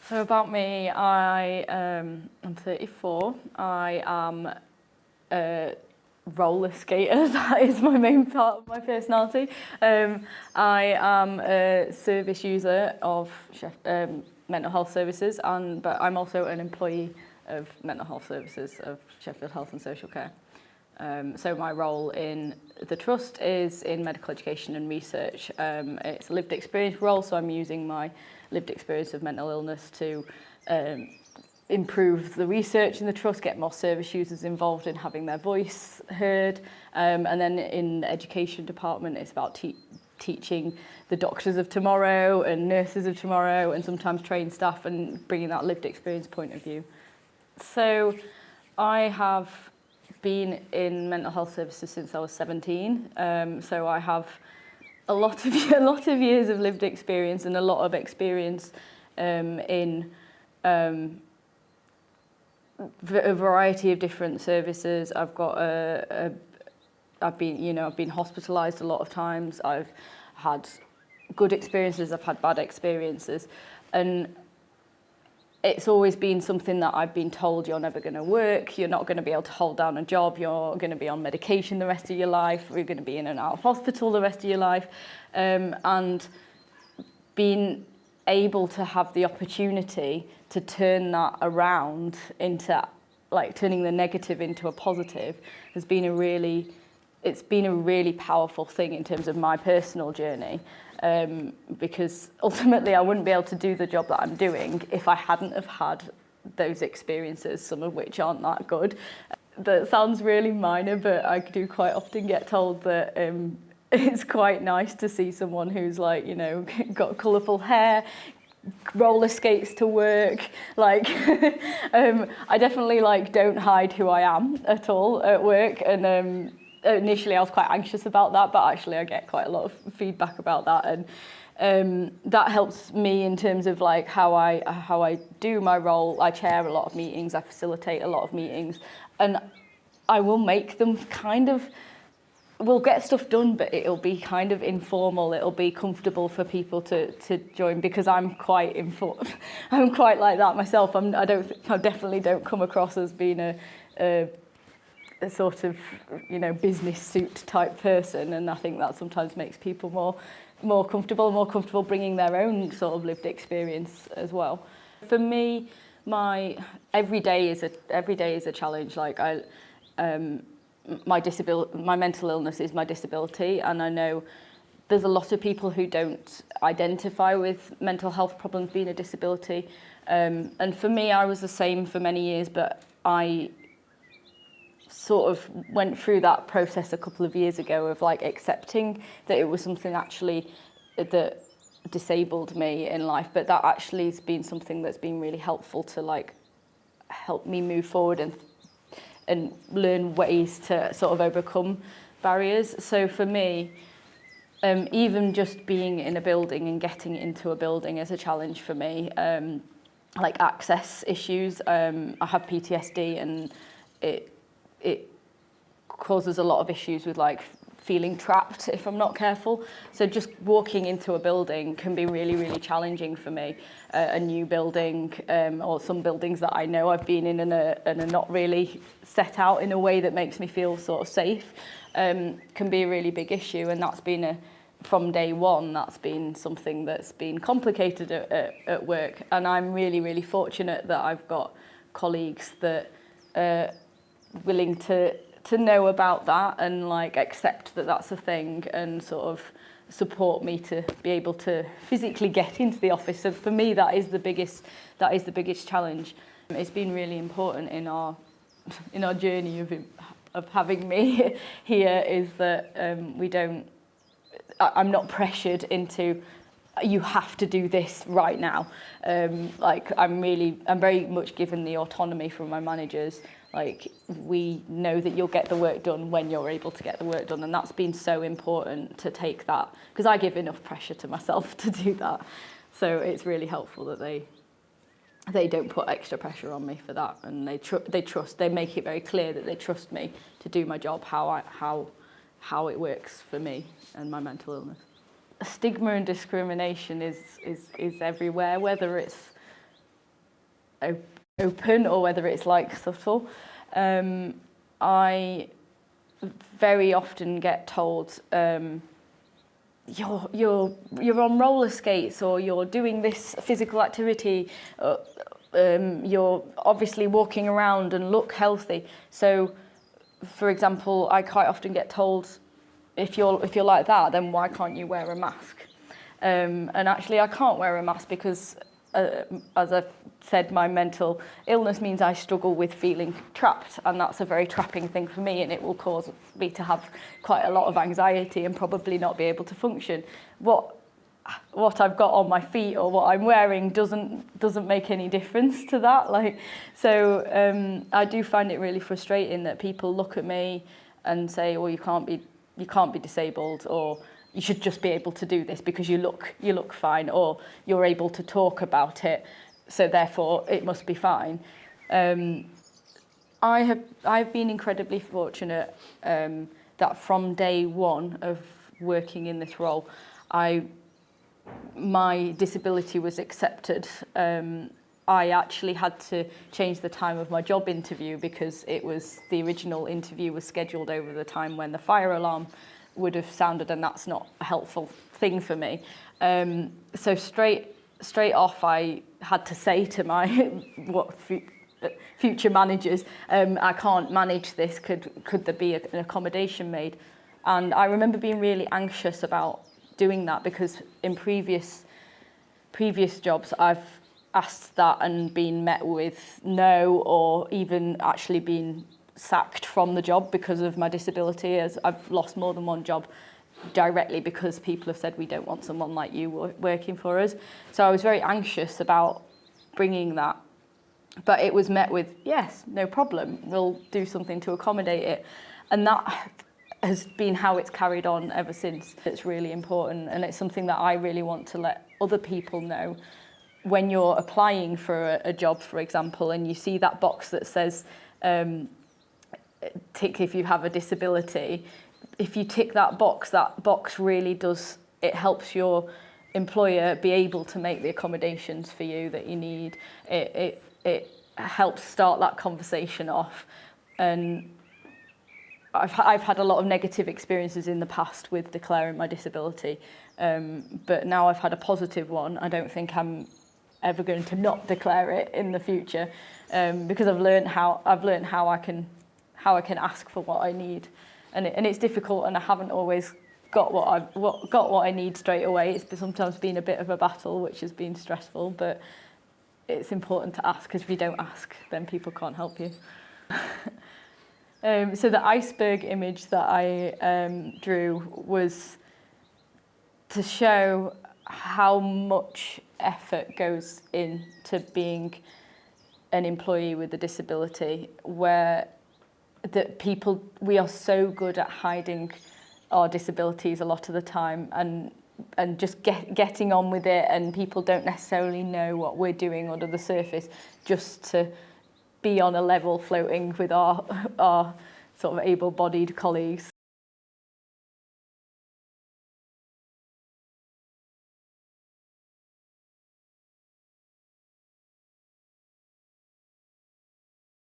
So about me, I'm 34. I am a roller skater. That is my main part of my personality. I am a service user of mental health services, but I'm also an employee of mental health services of Sheffield Health and Social Care. So my role in the Trust is in medical education and research. It's a lived experience role, so I'm using my lived experience of mental illness to improve the research in the Trust, get more service users involved in having their voice heard. And then in the education department, it's about teaching the doctors of tomorrow and nurses of tomorrow and sometimes trained staff and bringing that lived experience point of view. So I have been in mental health services since I was 17. So I have a lot of years of lived experience and a lot of experience in a variety of different services. I've got I've been hospitalised a lot of times. I've had good experiences. I've had bad experiences, and it's always been something that I've been told: you're never going to work, you're not going to be able to hold down a job, you're going to be on medication the rest of your life, you're going to be in and out of hospital the rest of your life. And being able to have the opportunity to turn that around into, like, turning the negative into a positive has been it's been a really powerful thing in terms of my personal journey. Because ultimately I wouldn't be able to do the job that I'm doing if I hadn't have had those experiences, some of which aren't that good. That sounds really minor, but I do quite often get told that it's quite nice to see someone who's, like, you know, got colourful hair, roller skates to work. Like, I definitely, like, don't hide who I am at all at work, and initially I was quite anxious about that, but actually I get quite a lot of feedback about that, and that helps me in terms of, like, how I do my role. I chair a lot of meetings, I facilitate a lot of meetings, and I will make them we'll get stuff done, but it'll be kind of informal. It'll be comfortable for people to join, because I'm quite I'm quite like that myself. I definitely don't come across as being a sort of, you know, business suit type person, and I think that sometimes makes people more comfortable bringing their own sort of lived experience as well. For me, my every day is a challenge. Like, my mental illness is my disability, and I know there's a lot of people who don't identify with mental health problems being a disability, and for me, I was the same for many years, but I sort of went through that process a couple of years ago of, like, accepting that it was something actually that disabled me in life, but that actually has been something that's been really helpful to, like, help me move forward and learn ways to sort of overcome barriers. So for me, even just being in a building and getting into a building is a challenge for me. Like, access issues. I have PTSD, and it causes a lot of issues with, like, feeling trapped if I'm not careful. So just walking into a building can be really, really challenging for me. A new building, or some buildings that I know I've been in and are not really set out in a way that makes me feel sort of safe, can be a really big issue. And that's been from day one, that's been something that's been complicated at work. And I'm really, really fortunate that I've got colleagues that are willing to know about that and, like, accept that that's a thing, and sort of support me to be able to physically get into the office. So for me, that is the biggest challenge. It's been really important in our journey of having me here, is that I'm not pressured into, you have to do this right now. Like, I'm very much given the autonomy from my managers. Like, we know that you'll get the work done when you're able to get the work done, and that's been so important to take that, because I give enough pressure to myself to do that. So it's really helpful that they don't put extra pressure on me for that, and they make it very clear that they trust me to do my job how it works for me and my mental illness. Stigma and discrimination is everywhere, whether it's open or whether it's like subtle. I very often get told, you're on roller skates, or you're doing this physical activity, you're obviously walking around and look healthy. So, for example, I quite often get told, if you're like that, then why can't you wear a mask? And actually, I can't wear a mask because, as I've said, my mental illness means I struggle with feeling trapped, and that's a very trapping thing for me, and it will cause me to have quite a lot of anxiety and probably not be able to function. What I've got on my feet or what I'm wearing doesn't make any difference to that. So I do find it really frustrating that people look at me and say, well, you can't be disabled, or you should just be able to do this because you look fine, or you're able to talk about it, so therefore it must be fine. I've been incredibly fortunate that from day one of working in this role, my disability was accepted. I actually had to change the time of my job interview because the original interview was scheduled over the time when the fire alarm would have sounded, and that's not a helpful thing for me. So straight off, I had to say to my future managers, I can't manage this. Could there be an accommodation made? And I remember being really anxious about doing that because in previous jobs, I've asked that and been met with no, or even actually been sacked from the job because of my disability, as I've lost more than one job directly because people have said, we don't want someone like you working for us. So I was very anxious about bringing that, but it was met with, yes, no problem, we'll do something to accommodate it. And that has been how it's carried on ever since. It's really important, and it's something that I really want to let other people know. When you're applying for a job, for example, and you see that box that says tick if you have a disability, if you tick that box really does, it helps your employer be able to make the accommodations for you that you need. It helps start that conversation off. And I've had a lot of negative experiences in the past with declaring my disability, but now I've had a positive one. I don't think I'm ever going to not declare it in the future, because I've learned how I can ask for what I need, and it's difficult, and I haven't always got what I need straight away. It's sometimes been a bit of a battle, which has been stressful, but it's important to ask, because if you don't ask, then people can't help you. So the iceberg image that I drew was to show how much effort goes into being an employee with a disability, where we are so good at hiding our disabilities a lot of the time, and just getting on with it, and people don't necessarily know what we're doing under the surface, just to be on a level floating with our sort of able-bodied colleagues.